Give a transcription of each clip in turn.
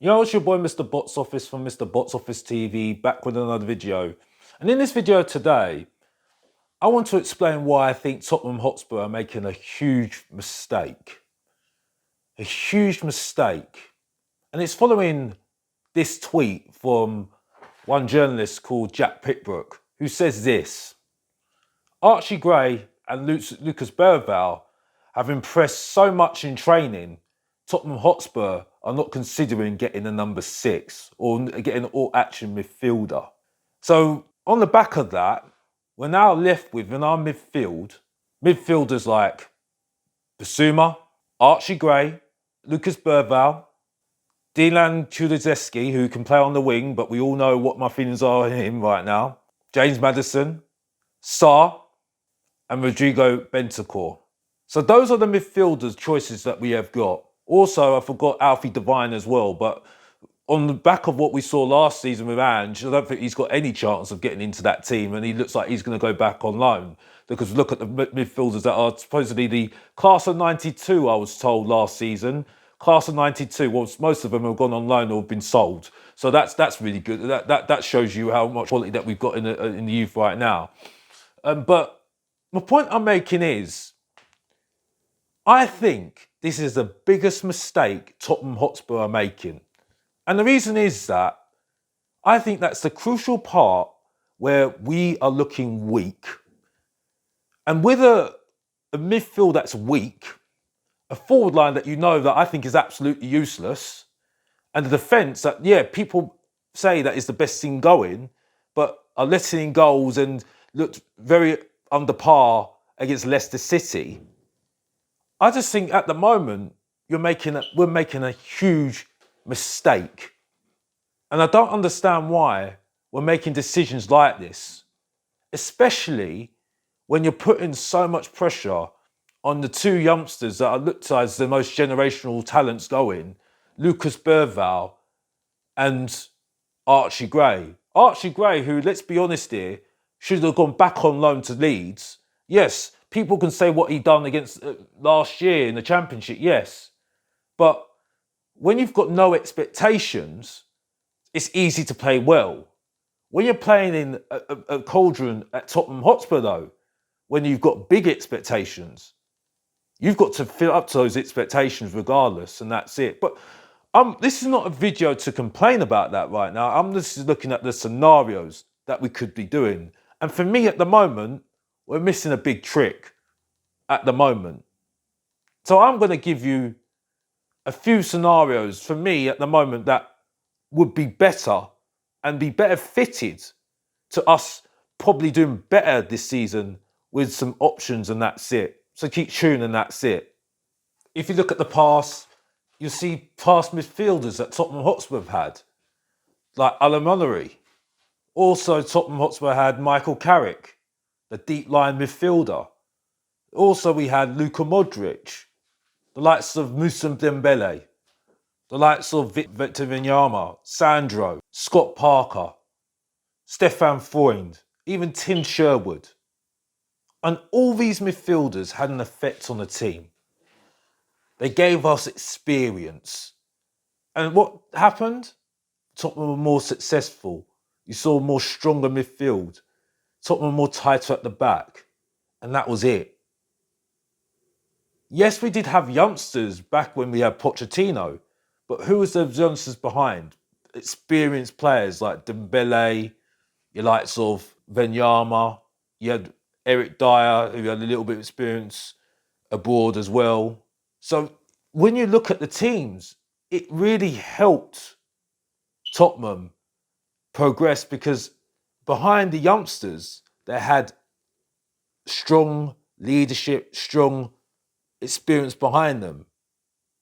Yo, it's your boy Mr. Box Office from Mr. Box Office TV, back with another video. And in this video today, I want to explain why I think Tottenham Hotspur are making a huge mistake. A huge mistake. And it's following this tweet from one journalist called Jack Pickbrook, who says this: Archie Gray and Lucas Bergvall have impressed so much in training, Tottenham Hotspur are not considering getting a number 6 or getting an all-action midfielder. So on the back of that, we're now left with, in our midfielders like Basuma, Archie Gray, Lucas Bergvall, Delan Kulusevski, who can play on the wing, but we all know what my feelings are on him right now, James Maddison, Sarr, and Rodrigo Bentancur. So those are the midfielders choices that we have got. Also, I forgot Alfie Devine as well, but on the back of what we saw last season with Ange, I don't think he's got any chance of getting into that team, and he looks like he's going to go back on loan. Because look at the midfielders that are supposedly the class of 92, I was told last season. Class of 92, well, most of them have gone on loan or have been sold. So that's really good. That shows you how much quality that we've got in the youth right now. But my point I'm making is, I think this is the biggest mistake Tottenham Hotspur are making. And the reason is that I think that's the crucial part where we are looking weak. And with a midfield that's weak, a forward line that you know that I think is absolutely useless, and the defence that, yeah, people say that is the best thing going, but are letting in goals and looked very under par against Leicester City. I just think at the moment we're making a huge mistake. And I don't understand why we're making decisions like this, especially when you're putting so much pressure on the two youngsters that are looked at as the most generational talents going, Lucas Bergvall and Archie Gray. Archie Gray, who, let's be honest here, should have gone back on loan to Leeds. Yes, people can say what he done against last year in the Championship, yes. But when you've got no expectations, it's easy to play well. When you're playing in a cauldron at Tottenham Hotspur, though, when you've got big expectations, you've got to fill up to those expectations regardless, and that's it. But this is not a video to complain about that right now. I'm just looking at the scenarios that we could be doing. And for me at the moment, we're missing a big trick at the moment. So I'm going to give you a few scenarios for me at the moment that would be better and be better fitted to us probably doing better this season with some options, and that's it. So keep tuning, and that's it. If you look at the past, you'll see past midfielders that Tottenham Hotspur have had, like Alamonari. Also, Tottenham Hotspur had Michael Carrick, the deep line midfielder. Also, we had Luka Modric, the likes of Moussa Dembele, the likes of Victor Wanyama, Sandro, Scott Parker, Stefan Freund, even Tim Sherwood. And all these midfielders had an effect on the team. They gave us experience. And what happened? Tottenham were more successful. You saw more stronger midfield. Tottenham were more tighter at the back. And that was it. Yes, we did have youngsters back when we had Pochettino, but who was the youngsters behind? Experienced players like Dembele, your likes of Wanyama, you had Eric Dyer, who had a little bit of experience abroad as well. So when you look at the teams, it really helped Tottenham progress because behind the youngsters, they had strong leadership, strong experience behind them.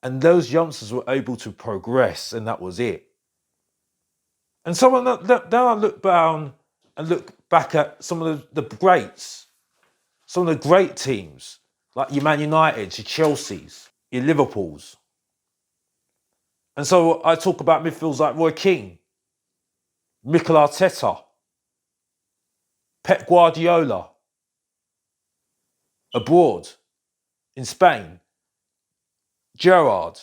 And those youngsters were able to progress, and that was it. And so then I look down and look back at some of the greats, some of the great teams, like your Man United, your Chelseas, your Liverpools. And so I talk about midfields like Roy Keane, Mikel Arteta, Pep Guardiola, abroad, in Spain, Gerrard,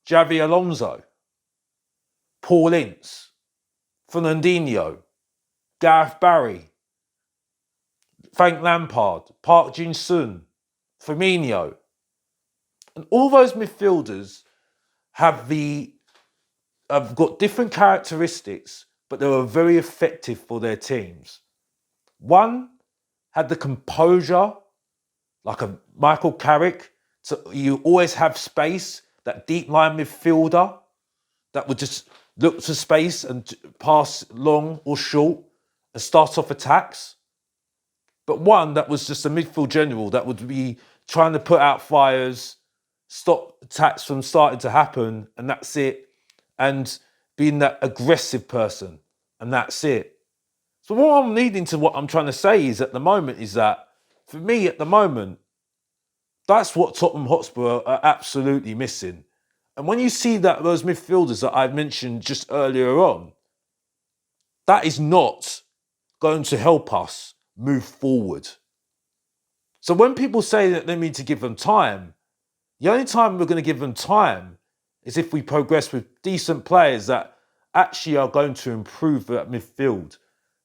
Xavi Alonso. Paul Ince, Fernandinho, Gareth Barry, Frank Lampard, Park Jin-sun, Firmino. And all those midfielders have got different characteristics, but they were very effective for their teams. One had the composure, like a Michael Carrick. So you always have space, that deep line midfielder that would just look to space and pass long or short and start off attacks. But one that was just a midfield general that would be trying to put out fires, stop attacks from starting to happen, and that's it. And being that aggressive person, and that's it. So what I'm leading to, what I'm trying to say is at the moment is that, for me at the moment, that's what Tottenham Hotspur are absolutely missing. And when you see that those midfielders that I mentioned just earlier on, that is not going to help us move forward. So when people say that they need to give them time, the only time we're going to give them time is if we progress with decent players that actually are going to improve that midfield,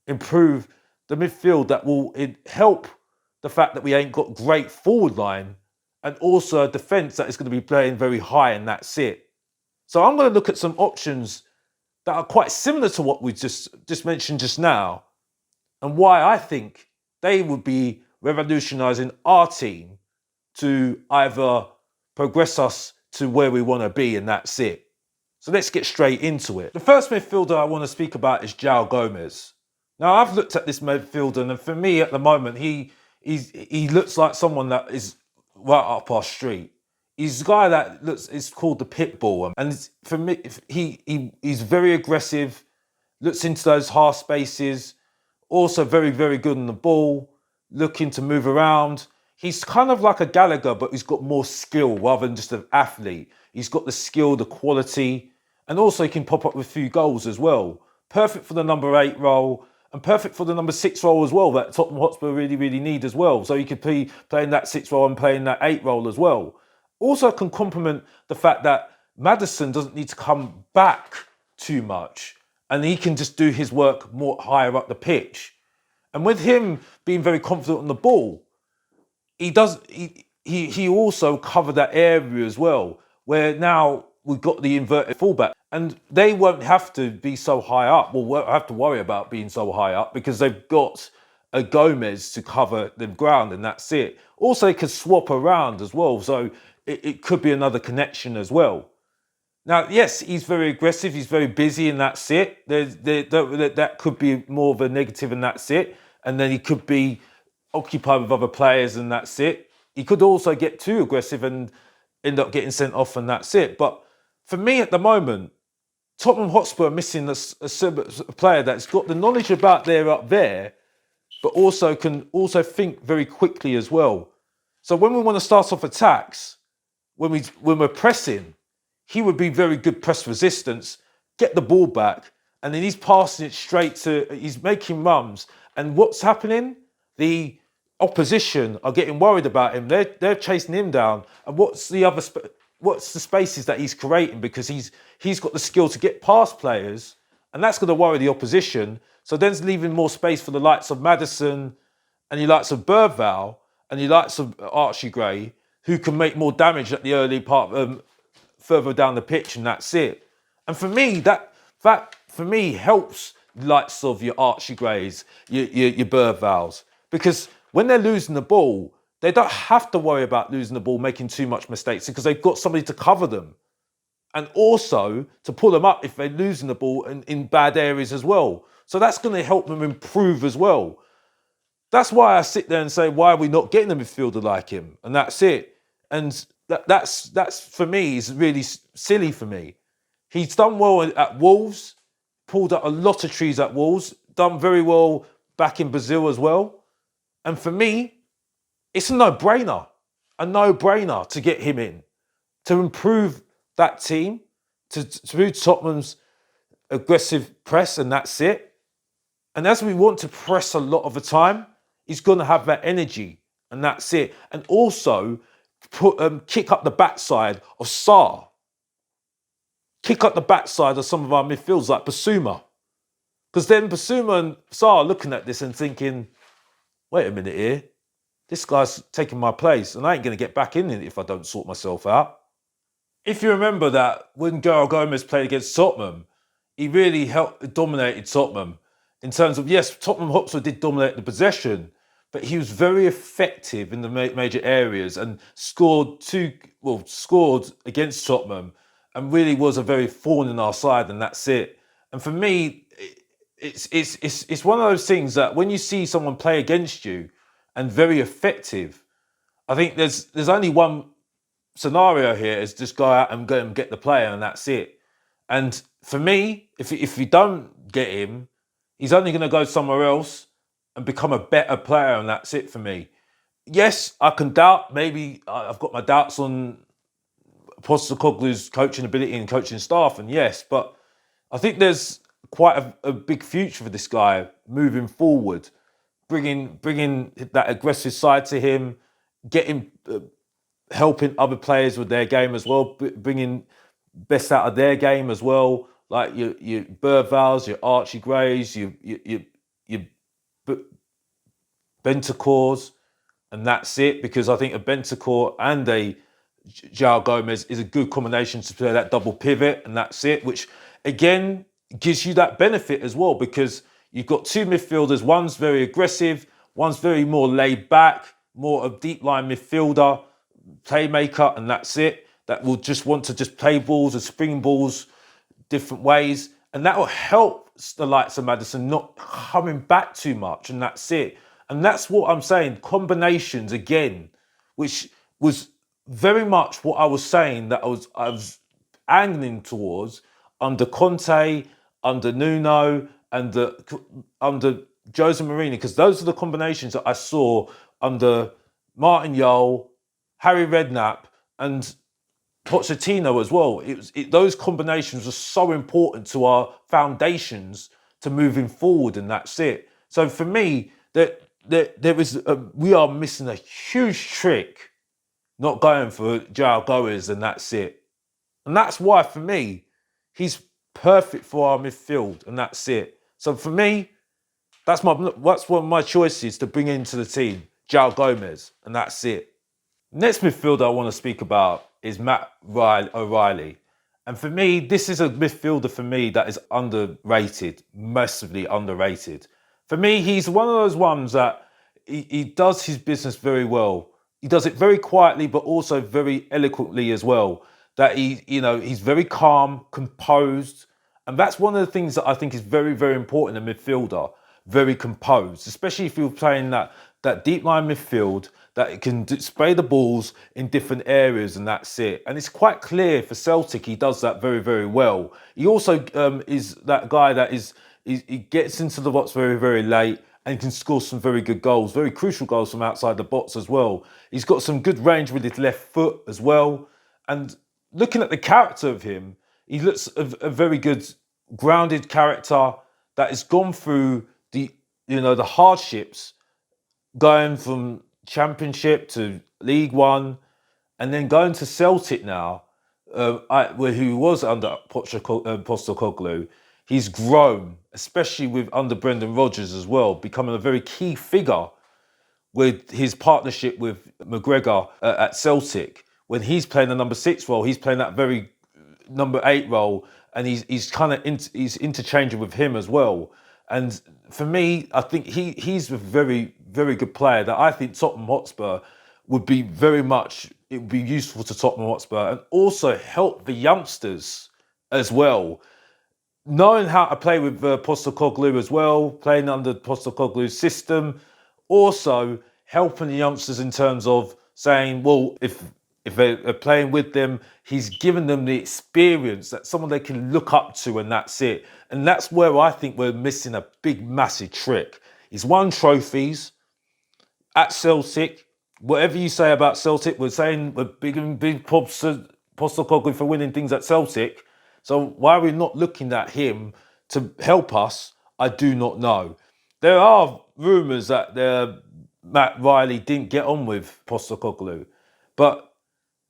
improve the midfield that will help the fact that we ain't got great forward line, and also a defence that is going to be playing very high, and that's it. So I'm going to look at some options that are quite similar to what we just mentioned just now, and why I think they would be revolutionising our team to either progress us to where we want to be, and that's it. So let's get straight into it. The first midfielder I want to speak about is Joao Gomes. Now, I've looked at this midfielder, and for me at the moment, he looks like someone that is right up our street. He's a guy that is called the pit bull, and for me, he's very aggressive, looks into those half spaces, also very, very good on the ball, looking to move around. He's kind of like a Gallagher, but he's got more skill rather than just an athlete. He's got the skill, the quality, and also he can pop up with a few goals as well. Perfect for the number 8 role, and perfect for the number 6 role as well, that Tottenham Hotspur really, really need as well. So he could be playing that 6 role and playing that 8 role as well. Also can complement the fact that Maddison doesn't need to come back too much, and he can just do his work more higher up the pitch. And with him being very confident on the ball, he also covered that area as well, where now we've got the inverted fullback, and they won't have to be so high up. Well, won't have to worry about being so high up because they've got a Gomes to cover the ground, and that's it. Also, he can swap around as well, so it could be another connection as well. Now, yes, he's very aggressive, he's very busy, and that's it. That could be more of a negative, and that's it. And then he could be occupied with other players, and that's it. He could also get too aggressive and end up getting sent off, and that's it. But for me at the moment, Tottenham Hotspur are missing a player that's got the knowledge about up there, but also can also think very quickly as well. So when we want to start off attacks, when we're pressing, he would be very good press resistance, get the ball back, and then he's passing it straight he's making runs. And what's happening? The opposition are getting worried about him. They're chasing him down. And what's the spaces that he's creating? Because he's got the skill to get past players, and that's going to worry the opposition. So then it's leaving more space for the likes of Maddison, and the likes of Bergvall, and the likes of Archie Gray, who can make more damage at the early part, further down the pitch, and that's it. And for me, that for me helps the likes of your Archie Grays, your Bergvalls, because when they're losing the ball, they don't have to worry about losing the ball, making too much mistakes, because they've got somebody to cover them, and also to pull them up if they're losing the ball in bad areas as well. So that's going to help them improve as well. That's why I sit there and say, why are we not getting a midfielder like him? And that's it. And that's for me is really silly for me. He's done well at Wolves, pulled up a lot of trees at Wolves, done very well back in Brazil as well. And for me, it's a no-brainer to get him in, to improve that team, to improve Tottenham's aggressive press, and that's it. And as we want to press a lot of the time, he's going to have that energy, and that's it. And also kick up the backside of Sarr. kick up the backside of some of our midfields like Basuma. Because then Basuma and Sarr are looking at this and thinking, wait a minute here, this guy's taking my place and I ain't going to get back in it if I don't sort myself out. If you remember that when Joao Gomes played against Tottenham, he really dominated Tottenham in terms of, yes, Tottenham Hotspur did dominate the possession, but he was very effective in the major areas and scored against Tottenham and really was a very thorn in our side, and that's it. And for me, it's one of those things that when you see someone play against you and very effective, I think there's only one scenario here, is just go out and go and get the player, and that's it. And for me, if you don't get him, he's only going to go somewhere else and become a better player, and that's it for me. Yes, I can doubt. Maybe I've got my doubts on Postecoglou's coaching ability and coaching staff, and yes, but I think there's quite a big future for this guy moving forward, bringing that aggressive side to him, getting helping other players with their game as well, bringing best out of their game as well, like your Burvals, your Archie Grays, your Bentancurs, and that's it. Because I think a Bentancur and a Joao Gomes is a good combination to play that double pivot, and that's it. Which again gives you that benefit as well, because you've got two midfielders. One's very aggressive, one's very more laid back, more a deep line midfielder, playmaker, and that's it. That will just want to just play balls and spring balls different ways, and that will help the likes of Maddison not coming back too much, and that's it. And that's what I'm saying, combinations again, which was very much what I was saying that I was angling towards under Conte, under Nuno, and under Jose Mourinho, because those are the combinations that I saw under Martin Jol, Harry Redknapp, and Pochettino as well. Those combinations are so important to our foundations to moving forward, and that's it. So for me, we are missing a huge trick not going for Joao Gomes, and that's it. And that's why for me, he's perfect for our midfield, and that's it. So for me, that's one of my choices to bring into the team, Joao Gomes, and that's it. Next midfielder I want to speak about is Matt O'Reilly. And for me, this is a midfielder for me that is underrated, massively underrated. For me, he's one of those ones that he does his business very well. He does it very quietly, but also very eloquently as well. That he's very calm, composed. And that's one of the things that I think is very, very important in a midfielder. Very composed, especially if you're playing that deep line midfield, that it can display the balls in different areas, and that's it. And it's quite clear for Celtic he does that very, very well. He also is that guy that he gets into the box very, very late and can score some very good goals, very crucial goals from outside the box as well. He's got some good range with his left foot as well. And looking at the character of him, he looks a very good, grounded character that has gone through the hardships, going from Championship to League One, and then going to Celtic now, who was under Postecoglou. He's grown, especially under Brendan Rodgers as well, becoming a very key figure with his partnership with McGregor at Celtic. When he's playing the number 6 role, he's playing that very number 8 role, and he's kind of he's interchanging with him as well. And for me, I think he's a very, very good player that I think Tottenham Hotspur would be it would be useful to Tottenham Hotspur, and also help the youngsters as well. Knowing how to play with Postecoglou as well, playing under Postecoglou's system, also helping the youngsters in terms of saying, well, if they're playing with them, he's given them the experience, that someone they can look up to, and that's it. And that's where I think we're missing a big, massive trick. He's won trophies at Celtic. Whatever you say about Celtic, we're saying we're big props to Postecoglou for winning things at Celtic. So why are we not looking at him to help us? I do not know. There are rumours that Matt Riley didn't get on with Postecoglou, but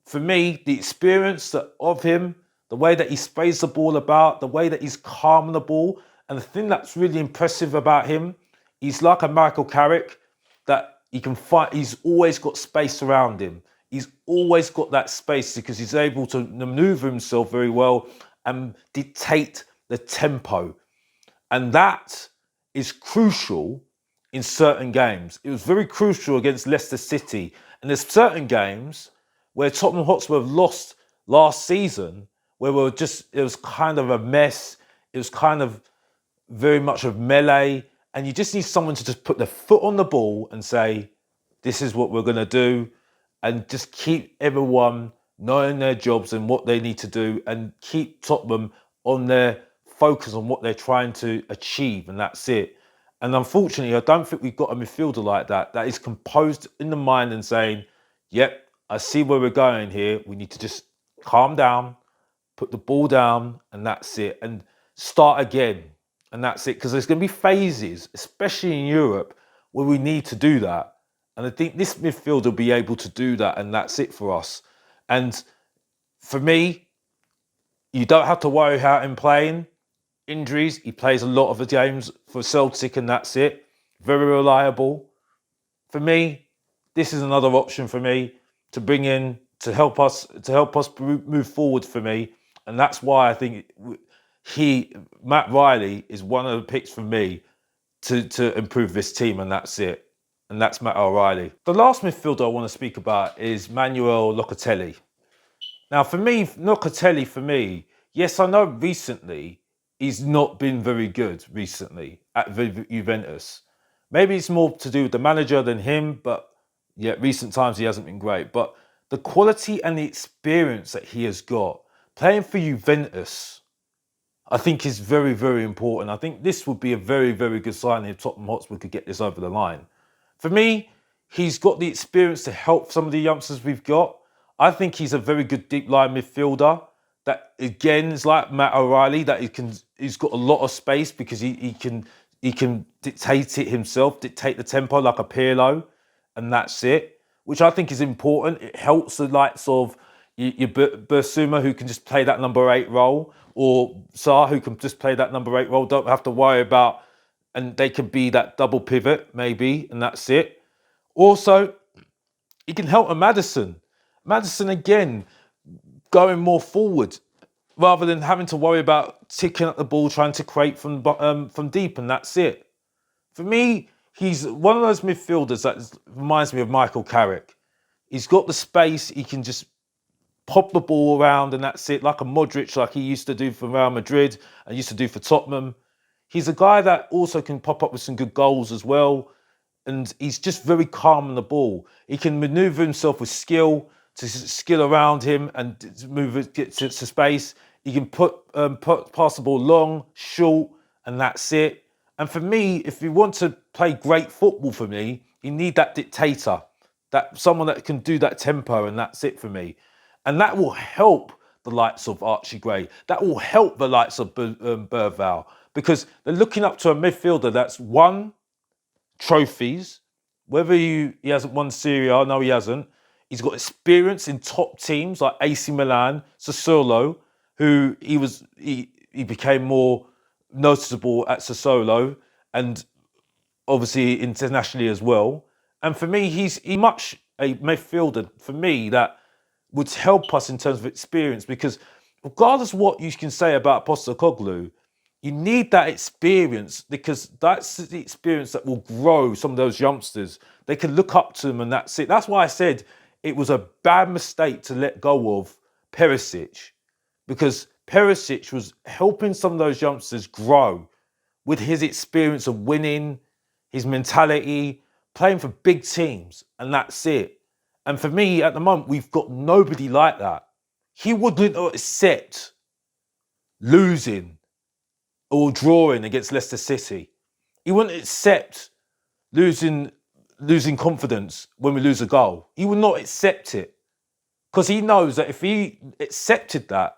for me, the experience of him, the way that he sprays the ball about, the way that he's calm on the ball. And the thing that's really impressive about him, he's like a Michael Carrick that he can fight. He's always got space around him. He's always got that space because he's able to maneuver himself very well and dictate the tempo. And that is crucial in certain games. It was very crucial against Leicester City. And there's certain games where Tottenham Hotspur have lost last season, where it was kind of a mess. It was kind of very much of melee. And you just need someone to just put their foot on the ball and say, this is what we're going to do. And just keep everyone knowing their jobs and what they need to do and keep Tottenham on their focus on what they're trying to achieve. And that's it. And unfortunately, I don't think we've got a midfielder like that is composed in the mind and saying, yep, I see where we're going here. We need to just calm down, put the ball down, and that's it. And start again. And that's it. Because there's going to be phases, especially in Europe, where we need to do that. And I think this midfield will be able to do that. And that's it for us. And for me, you don't have to worry about him playing. Injuries, he plays a lot of the games for Celtic and that's it. Very reliable. For me, this is another option for me to bring in to help us move forward for me. And that's why I think Matt Riley is one of the picks for me to improve this team, and that's it. And that's Matt O'Reilly. The last midfielder I want to speak about is Manuel Locatelli. Now, for me, Locatelli, yes, I know recently he's not been very good recently at Juventus. Maybe it's more to do with the manager than him, but yeah, recent times he hasn't been great. But the quality and the experience that he has got playing for Juventus, I think is very, very important. I think this would be a very, very good sign if Tottenham Hotspur could get this over the line. For me, he's got the experience to help some of the youngsters we've got. I think he's a very good deep line midfielder. That again is like Matt O'Reilly, that he's got a lot of space because he can dictate it himself, dictate the tempo like a Pirlo, and that's it. Which I think is important. It helps the likes of your Bursuma, who can just play that number 8 role, or Sarr, who can just play that number 8 role. Don't have to worry about, and they can be that double pivot maybe, and that's it. Also, he can help a Maddison. Maddison again, going more forward rather than having to worry about ticking up the ball, trying to create from deep, and that's it. For me, he's one of those midfielders that reminds me of Michael Carrick. He's got the space, he can just pop the ball around, and that's it, like a Modric, like he used to do for Real Madrid and used to do for Tottenham. He's a guy that also can pop up with some good goals as well, and he's just very calm on the ball. He can manoeuvre himself with skill, to skill around him and move it, get to space. He can pass the ball long, short, and that's it. And for me, if you want to play great football for me, you need that dictator, that someone that can do that tempo, and that's it for me. And that will help the likes of Archie Gray. That will help the likes of Berval, because they're looking up to a midfielder that's won trophies. Whether he hasn't won Serie A, no, he hasn't. He's got experience in top teams like AC Milan, Sassuolo, who he became more noticeable at Sassuolo, and obviously internationally as well. And for me, he's much a midfielder for me that would help us in terms of experience, because regardless of what you can say about Postecoglou, you need that experience, because that's the experience that will grow some of those youngsters. They can look up to them, and that's it. That's why I said it was a bad mistake to let go of Perisic, because Perisic was helping some of those youngsters grow with his experience of winning, his mentality, playing for big teams, and that's it. And for me, at the moment, we've got nobody like that. He wouldn't accept losing or drawing against Leicester City. He wouldn't accept losing confidence when we lose a goal. He would not accept it, because he knows that if he accepted that,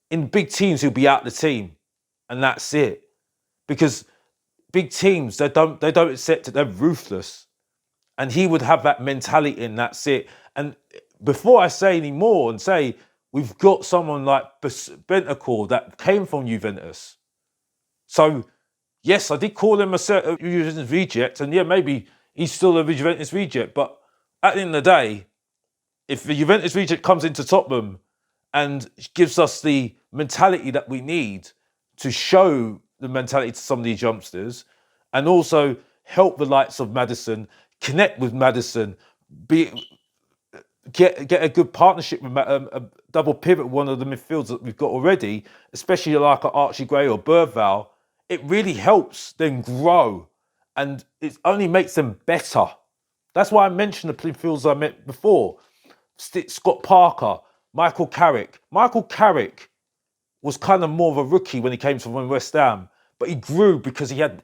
in big teams he'll be out the team, and that's it. Because big teams, they don't accept it. They're ruthless, and he would have that mentality, and that's it. And before I say any more and say we've got someone like Bentancur that came from Juventus. So, yes, I did call him a Juventus reject, and yeah, maybe he's still a Juventus reject. But at the end of the day, if the Juventus reject comes into Tottenham and gives us the mentality that we need to show the mentality to some of these youngsters, and also help the likes of Maddison, connect with Maddison, get a good partnership with a double pivot, one of the midfields that we've got already, especially like Archie Gray or Bergvall, it really helps them grow, and it only makes them better. That's why I mentioned the midfields I met before. Scott Parker, Michael Carrick. Michael Carrick was kind of more of a rookie when he came from West Ham, but he grew because he had,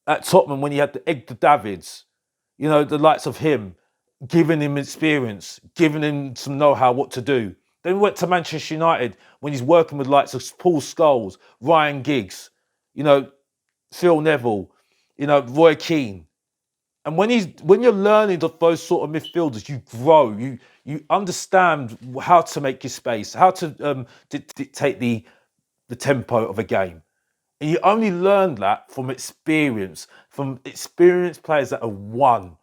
at Tottenham, when he had the Edgar Davids, you know, the likes of him, giving him experience, giving him some know-how what to do. Then we went to Manchester United when he's working with likes of Paul Scholes, Ryan Giggs, you know, Phil Neville, you know, Roy Keane. And when you're learning those sort of midfielders, you grow. You understand how to make your space, how to dictate the tempo of a game. And you only learn that from experienced players that have won.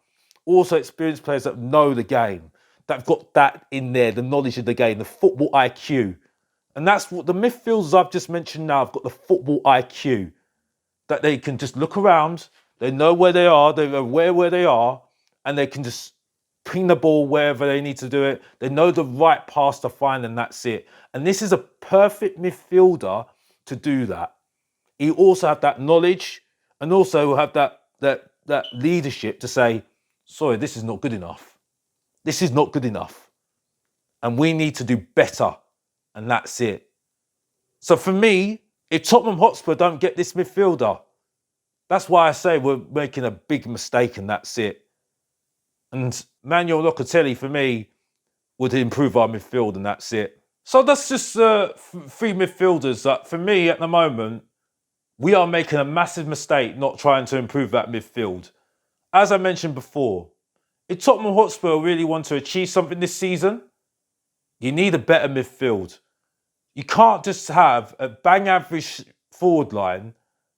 Also experienced players that know the game, that have got that in there, the knowledge of the game, the football IQ. And that's what the midfielders I've just mentioned now have got, the football IQ. That they can just look around, they know where they are, they're aware where they are, and they can just ping the ball wherever they need to do it. They know the right pass to find, and that's it. And this is a perfect midfielder to do that. He also have that knowledge, and also have that leadership to say, sorry, this is not good enough. This is not good enough. And we need to do better. And that's it. So for me, if Tottenham Hotspur don't get this midfielder, that's why I say we're making a big mistake, and that's it. And Manuel Locatelli, for me, would improve our midfield, and that's it. So that's just three midfielders that, for me, at the moment, we are making a massive mistake not trying to improve that midfield. As I mentioned before, if Tottenham Hotspur really want to achieve something this season, you need a better midfield. You can't just have a bang average forward line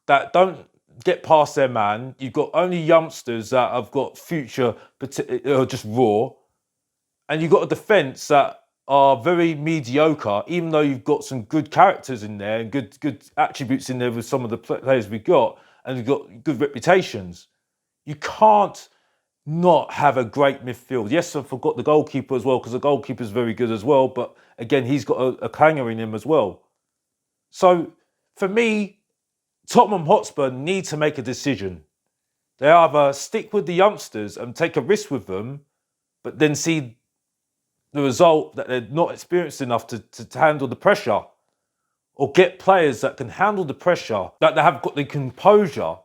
that don't get past their man. You've got only youngsters that have got future, just raw. And you've got a defence that are very mediocre, even though you've got some good characters in there and good attributes in there with some of the players we've got, and you've got good reputations. You can't not have a great midfield. Yes, I forgot the goalkeeper as well, because the goalkeeper is very good as well, but again, he's got a clanger in him as well. So, for me, Tottenham Hotspur need to make a decision. They either stick with the youngsters and take a risk with them, but then see the result that they're not experienced enough to handle the pressure, or get players that can handle the pressure, that they have got the composure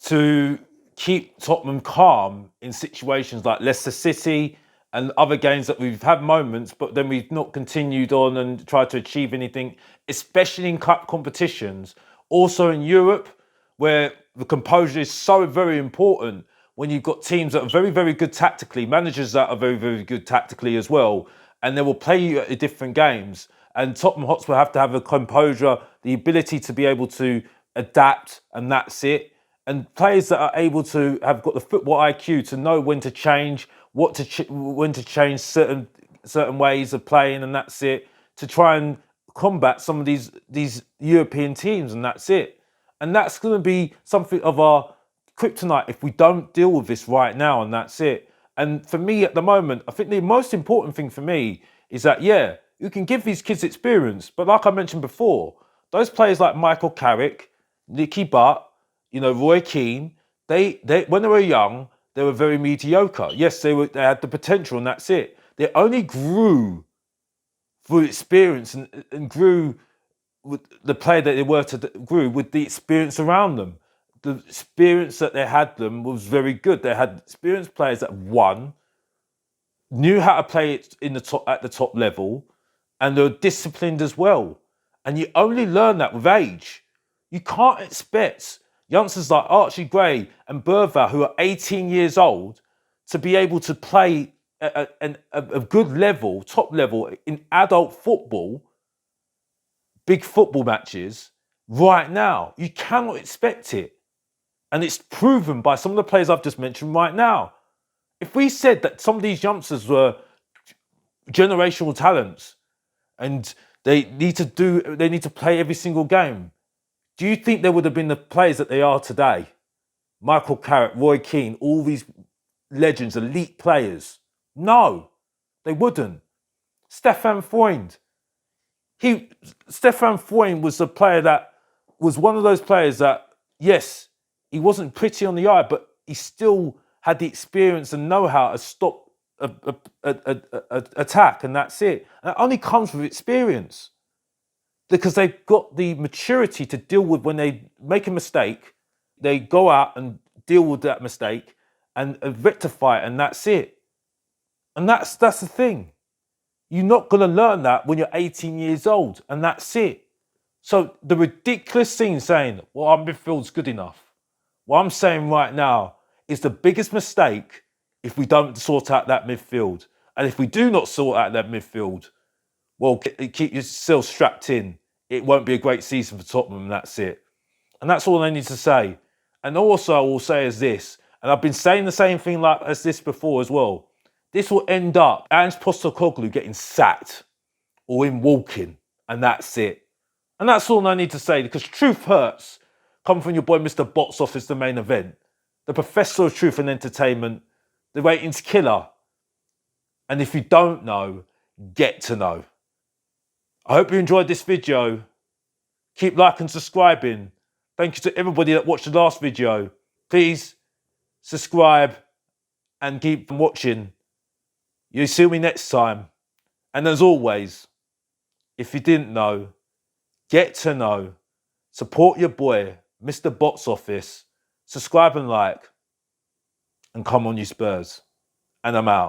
to keep Tottenham calm in situations like Leicester City and other games that we've had moments, but then we've not continued on and tried to achieve anything, especially in cup competitions. Also in Europe, where the composure is so very important when you've got teams that are very, very good tactically, managers that are very, very good tactically as well, and they will play you at different games. And Tottenham Hotspur have to have a composure, the ability to be able to adapt, and that's it. And players that are able to have got the football IQ to know when to change, when to change certain ways of playing, and that's it. To try and combat some of these European teams, and that's it. And that's going to be something of our kryptonite if we don't deal with this right now, and that's it. And for me at the moment, I think the most important thing for me is that, yeah, you can give these kids experience, but like I mentioned before, those players like Michael Carrick, Nicky Butt, Roy Keane, they when they were young, they were very mediocre. Yes, they had the potential, and that's it. They only grew through experience, and grew with the player that they were grew with the experience around them. The experience that they had them was very good. They had experienced players that won, knew how to play it at the top level, and they were disciplined as well. And you only learn that with age. You can't expect youngsters like Archie Gray and Bergvall, who are 18 years old, to be able to play a good level, top level in adult football, big football matches right now. You cannot expect it. And it's proven by some of the players I've just mentioned right now. If we said that some of these youngsters were generational talents and they need to play every single game, do you think there would have been the players that they are today? Michael Carrick, Roy Keane, all these legends, elite players. No, they wouldn't. Stefan Freund. Stefan Freund was a player that was one of those players that, yes, he wasn't pretty on the eye, but he still had the experience and know-how to stop a attack, and that's it. And it only comes with experience because they've got the maturity to deal with when they make a mistake. They go out and deal with that mistake and rectify it, and that's it. And that's the thing. You're not going to learn that when you're 18 years old, and that's it. So the ridiculous thing saying, well, our midfield's good enough. What I'm saying right now is the biggest mistake if we don't sort out that midfield. And if we do not sort out that midfield, well, keep yourself strapped in. It won't be a great season for Tottenham, and that's it. And that's all I need to say. And also I will say is this, and I've been saying the same thing as this before as well. This will end up Ange Postecoglou getting sacked or him walking, and that's it. And that's all I need to say, because truth hurts. Come from your boy, Mr. Box Office, the main event. The professor of truth and entertainment. The ratings killer. And if you don't know, get to know. I hope you enjoyed this video. Keep liking and subscribing. Thank you to everybody that watched the last video. Please subscribe and keep watching. You'll see me next time. And as always, if you didn't know, get to know. Support your boy, Mr. Box Office. Subscribe and like. And come on, you Spurs. And I'm out.